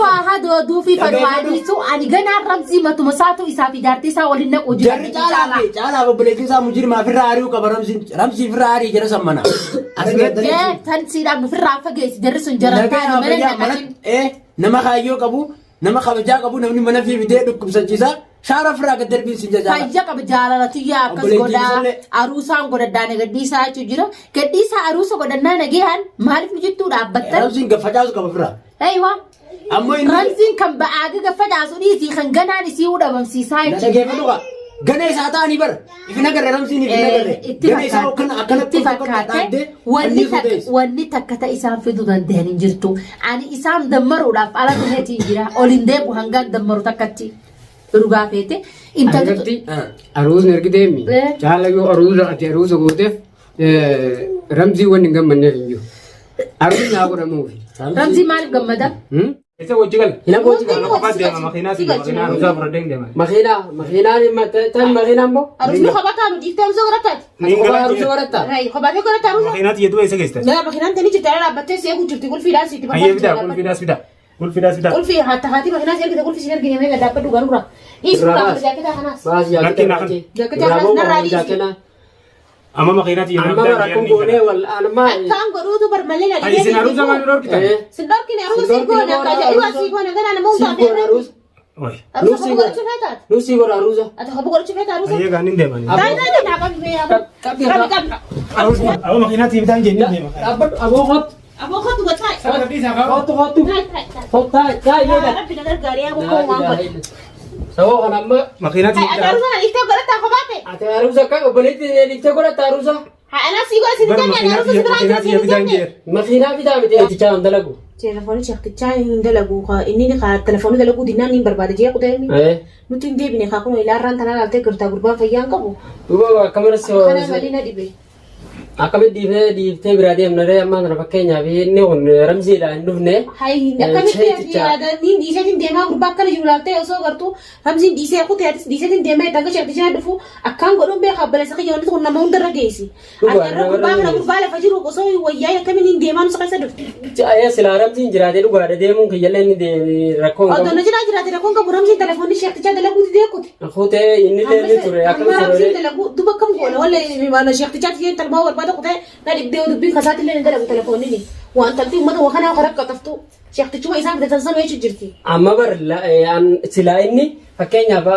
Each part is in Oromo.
هذا دو في فنواني سو أنا جنا رمزي ما تمساتو إسافي جارتي سا ولنا جري جالا ببليتي سا مجري ما في الراري وكبر رمزي في الراري جرى سمنا إيه تنسي دام في الرافة جيس درسون جرتان إيه نما خايو كابو نما خبجا كابو نمني منا في فيديو دكتور سجيسا شارف راك دربي سنجا فايجا كبجالا نتيجة كسكودا أروسان كودا دانا كديسا تجيرو كديسا أروسا كودا نانا جيهان مالك نجتو دابتر رمزين كفجاز كبفرا أيوة أما رمزين كم بعاقة كفجاز ونيسي خنجنا نسيو دا بمسي سايج لا كيف لغة غني ساتاني بر إفنا كر رمزين إفنا كر غني ساو كن أكنت تفكرت واني تكتا إسام في دودان دهن جرتو يعني إسام دمروا لا فعلا تهتي جرا أولين ده بهنجان دمروا تكتي rugaa feete intalti aruus nergiteemi caalayu aruus gooteef ramzii wanni gammanneef iyyuu aruus naa godhamuufi ramzii maaliif gammada isa wajjigal hina wajjigal makiinaan tan makiinaan boo aruus nu qabataa nu dhiiftee aruusa godhataati aruusa godhataa qabatee godhata aruusa makiinaati yedduu eessa geestan makiinaan tani jirti ala dhaabbattee see gujjirti gulfiidhaan sitti hayyee bitaa gulfiidhaas bitaa gulfiidhaas bitaa gulfii haati makiinaa see ergite gulfi sin ergine mee gadaabbadhu garura hiisuudhaaf jaaketaa kanaas baas jaaketaa kanaas narraa dhiisi amma makiinaati amma barakun goonee wal anmaa akkaan godhuutu barmalee na dhigee isin aruusa maal dhorkitan sin dhorkine aruusa goona ajaa'iba sii goona ganaa nama hundaafee aruusa aruusa qabu godhachuu feetaat nuusii godha aruusa ati qabu godhachuu feeta aruusa hayyee gaaniin deemanii daandii naa qabi amma makiinaati bitaan jennee deema aboo hot aboo kotu gotaay hot taa'ee rabbi nagar gaariyaa bokkoo waan godhe saboo kan amma makiinaati aruusa na dhiiftee godhataa kobaate ati aruusa kan obboleetti dhiiftee godhata aruusa ana sii godha sin jenne aruusa sin makiinaati bitaan jeer makiinaa bitaa miti eetichaa hin dalagu telefoonni shaqtichaa hin dalagu inni telefoonni dalaguu dinnaan hin barbaada jee quteemi nuti hin deebine kaa kun ilaarraan tanaa laaltee gurtaa gurbaan fayyaan qabu duuba akkamitti kana malii na dhibe akkamitti dhiiftee biraa deemnaree ammaa kana fakkeenyaaf inni kun ramziidha hin dhufne akkamitti niin dhiiseetiin deemaa gurbaa akkana jiru laaltee osoo gartuu ramziin dhiisee kuteetis dhiiseetiin deemaa itti akka shaqtichaa dhufu akkaan godhuun beekaa balleessa kiyyoonni kun nama hundarra geessi akka gurbaa kana gurbaa lafa jiru osoo wayyaa akkamiin hin deemaa nusa keessa dhufte silaa ramziin jiraatee dhugaadha deemuun kiyyallee inni rakkoon qabu odoon jiraate rakkoon qabu ramziin telefoonni shaqtichaa dalaguuti deekuti kutee inni illee ture akkamitti ramziin dalaguu duba kam goone wallee shaqtichaa tiyyee talmaa barbaada kutee na dhibdee dubbiin kasaati illee ni dalagu telefoonni waan taltii uummata waa kanaa karakka taftu shaqtichuma isaan fidatan sana jechuun jirti amma bar silaa inni fakkeenyaaf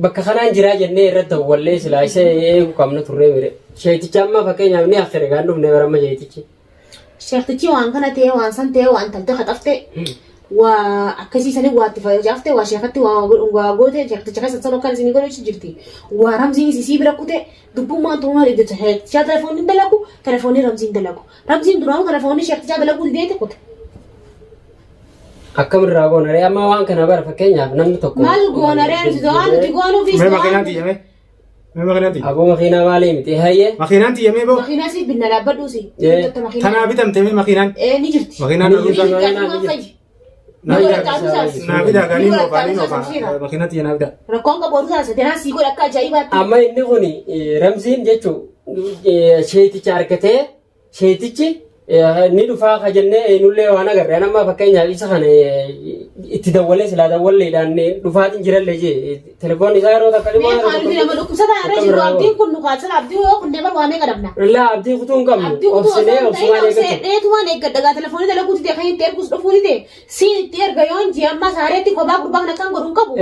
bakka kanaan jiraa jennee irratti wallee silaa isa eegu qabna turree mire sheeticha amma fakkeenyaaf ni haftare gaan dhufne baramma sheetichi shaqtichi waan kana ta'e waan san ta'e waan talte haxafte waa akkasiisanii waatti fayyaaftee waa sheekatti waa goote shaqticha keessa sana kan isin godhachu jirti waa ramziin isii bira kute dubbummaan tuuma dhigde shaqticha telefoonni dalagu telefoonni ramziin dalagu ramziin duraan telefoonni shaqticha dalagu deete kute akkamirraa goonaree amma waan kana bara fakkeenyaaf namni tokko maal goonaree waan nuti goonuuf mee makiinaati yeme mee makiinaati aboo makiinaa maalii miti hayyee makiinaati yeme boo makiinaa si binna dhaabbadhuusi tanaa bitamte mee makiinaan ni jirti makiinaan naabida gaanii noofaa makiinaati naabida rakkoon qabu oduu taasise tanaa sii godha akka ajaa'ibaatti amma inni kun ramziin jechuun sheeticha argatee sheetichi ni dhufaa ka jennee nullee waan agarre nama fakkeenyaaf isa kana itti dawwalee silaa dawwalleedhaan dhufaatiin jirallee jee telefoonni isaa yeroo takka dhiboo nama dhukkubsataa irra jiru abdiin kun nu kaasala abdii yoo kun deeman waamee qadabna illaa abdii kutuu hin qabnu obsinee obsumaan eeggatu dheetumaan eeggaddagaa telefoonni dalaguuti ta'e kan itti ergus dhufuuti ta'e siin itti erga yoon jii amma saareetti kophaa gurbaa kan akkaan godhuun qabu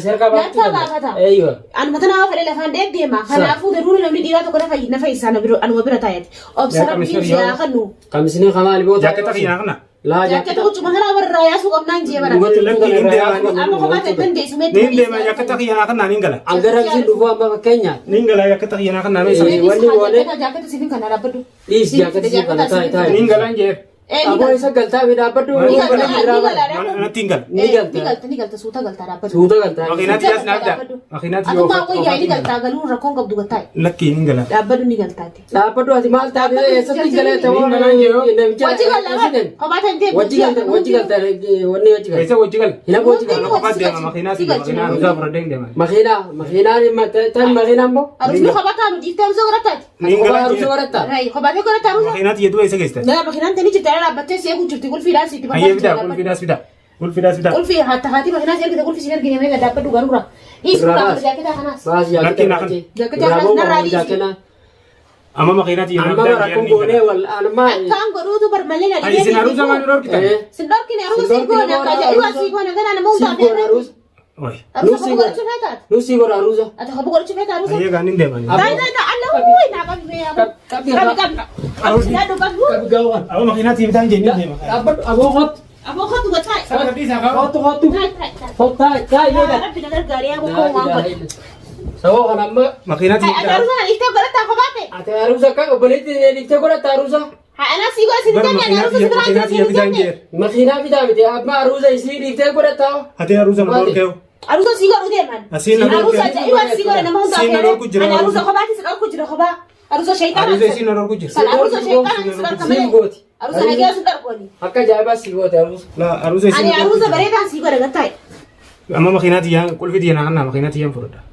serkaa baafata anuma tanaa fedhe lafaan deema kanaafuu daruuri namni dhiiraa tokko na fayyisaan anuma bira taa'eeti obsa rabbiin kanu kamisini khamali bota jaaketa khiyana la jaaketa ko cuma kana warra ya su qabnaan je bara amma ko mate bende sume ninde ma jaaketa khiyana kana ningala angara bisin dufu amma Kenya ningala jaaketa khiyana kana me wani wone jaaketa sifin kana rabadu is jaaketa sifin kana tai ningala nje abo isa galta bi dabadu nigalta suuta galta rabadu suuta galta makinati yas nabda makinati yo atuma ko ya nigalta galu rakon gabdu gatai lakki ningala dabadu nigaltaati dabadu ati mal tabe esa ningala tawo wajigal wajigalta wonni wajigal esa wajigal ina wajigal ko badde makinati makina zabra dengde makina ni mata tan makina mo arusmi khabata mu diftam zo garatati ningala arusmi garata rai khabata garata makinati yedu esa gesta na makinati ni jitara batte se ku jurti gol fidas iti haye bida gol fidas bida Kulfi dah sudah. Kulfi hatta hati makina sih kita kulfi sih gini mereka dapat dua rura. Ini sudah kerja kita kanas. Mas Laki nak. Jaket kanas naradi. Ama makinat yang Amma rakun gone wal anma. Kan guru tu bermain ada. Ay sinaru zaman dulu kita. Sendok kini harus sih gua nak kerja iwa sih gua nak kan mau tak Sigor harus. Oi. harus aku gua cuma tak. Lu sigor harus. Atau aku gua cuma tak harus. Ayah ganin deh man. Tai Allah woi nak kami be apa. Tapi Harus ada bagus. Tapi gawan. Ama makinat yang kita jenis deh makan. Dapat abot. Apa kau tu buat tai? Sama tadi sakau. Hotu. Hotu. Kaya dah. Harap tidak kerja aku kau ngangkat. Sawo kanama. Makinat Ay ada harus nak istiak gua tak apa te. Ate arusa ka obaliti dikte ko ta arusa. Ha ana sih gua sih Bar kan makinat harus yang segera makinat yang kita anjir. Makina bida bida abma arusa isi dikte ko ta. Hati harus sama dor kau. harus sih gua udah man. Asin na dor harus kau. aja iwa sih gua nama untuk Sin na dor ku jira. ana harus kau bati segera ku jira kau ba. Harus syaitan. Harus isi na dor ku jira. Harus syaitan segera Sim kamu. goti. Harus lagi harus segera kau ni. Hakka jaba sigo ta arus. Lah harus isi. Ani harus berita sih gua dengan tai. Ama makinat yang kulfi dia nak na makinat yang furda.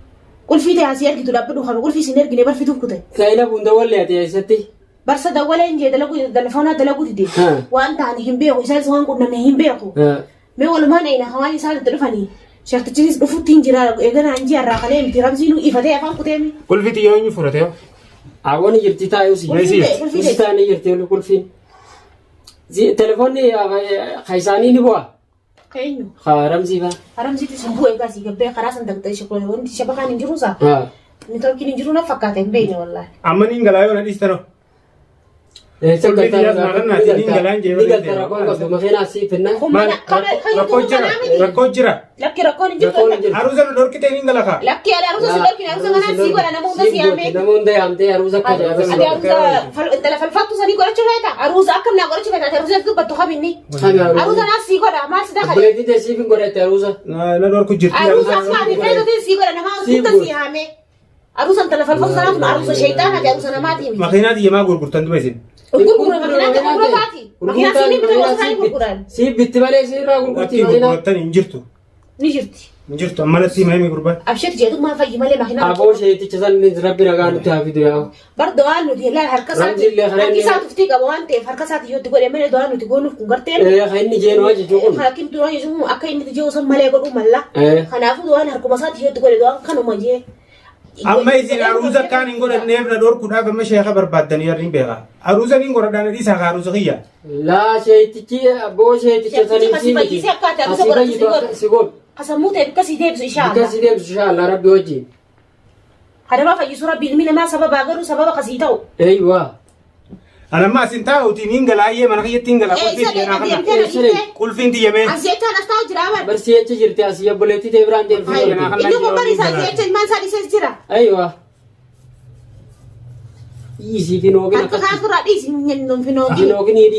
Kulfi te asiyar gitu dapat dua kulfi siner gini berfitu kutai. Kaina bunda walle ate sati. Barsa da wala inje dalagu telefona dalagu tidi. Ha. Wa anta ni himbe ko isal suwan kunna ne himbe ko. Ha. Me wala mana ina hawani sal telefoni. Syekh tijis do futin jira e gana anji arra kale mi tiramsinu ifate afan kutemi. Kulfi dia yang furda teo. Awani jirti ta yusi. Yusi ta ni jirti lu kulfin. Zi telefoni khaisani ni bwa. Kayno. Kharam ziba. Haram siti sambu e gasi gabe kharasan dag tay shukro won ti shabaka ni jirusa. Ha. Ni to kini jiruna fakate be ni wallahi. Ama ni ngalayo na distano. Cakap dia makan nasi ni jalan je. Ni gal tara ko ko makina si pinna. Man, rakoj jira. Lakki rakon jiru. Harus na dor kita ni ngalaka. Lakki ada harus sidar kini harus ngana si gora namu da si ame. Namun dai amte harus ka Ada harus fal entala fal fatu sani gora chuleta. Harus akam na gora chuleta harus ku batto khabini. Harus na si gora ma sida khali. Boleh di si bin gora ta harus. Na dor ku jirti. harus asma di fedo di si gora na ma sida si ame. Harus entala fal fatu sana harus syaitan ada harus na mati. Makinat yang ma gurgurtan tu mesin. Gurguran makina ta gurguran pati. Makina sini betul wasai gurguran. Si bitti bale si ra gurgurti Laki makina. gurgurtan injirtu. Nijirti. Injirtu amma nasi mai gurban. Abshir jadu ma fayi male makina. Abo shay ti chazan min rabbi ragan ta fi do برضو قالوا دي لا هركسات رمزي اللي خلاني- هركسات تفتيك ابو انت هركسات يو تقول يا من دوانو تقول كنغرتين ya khaini jeno aji jogun. لكن تو يجو اكاي نتي جو سم مالي قدو ملا خنافو دوان هركمسات يو تقول دوان كانوا ماجي Amma izin aruza kan ingora nebra dor kuda ba mashe khabar badan yar ni bega. Aruza ni ingora dana di sa aruza khiya. La shay ti ki abo shay ti chazan si mi. Sigol. قسموت بكسي ديبس ان شاء الله Kasi dem insha Allah rabbi waji. هذا ما في سوره بالمين ما سبب غير سبب قصيده Aywa. Ana ma sinta uti ni ingala aye man khiya tingala ايه kulfi سنه na دي kana. كده Kulfi ti yeme. ازيت انا استاو جراوان Barsi yace jirti asiya boleti te bran dem fi. انه كبري سازيت ما سادي سجرا Aywa. Isi finogin انت خاطر رئيس من في نوجي finogin idi.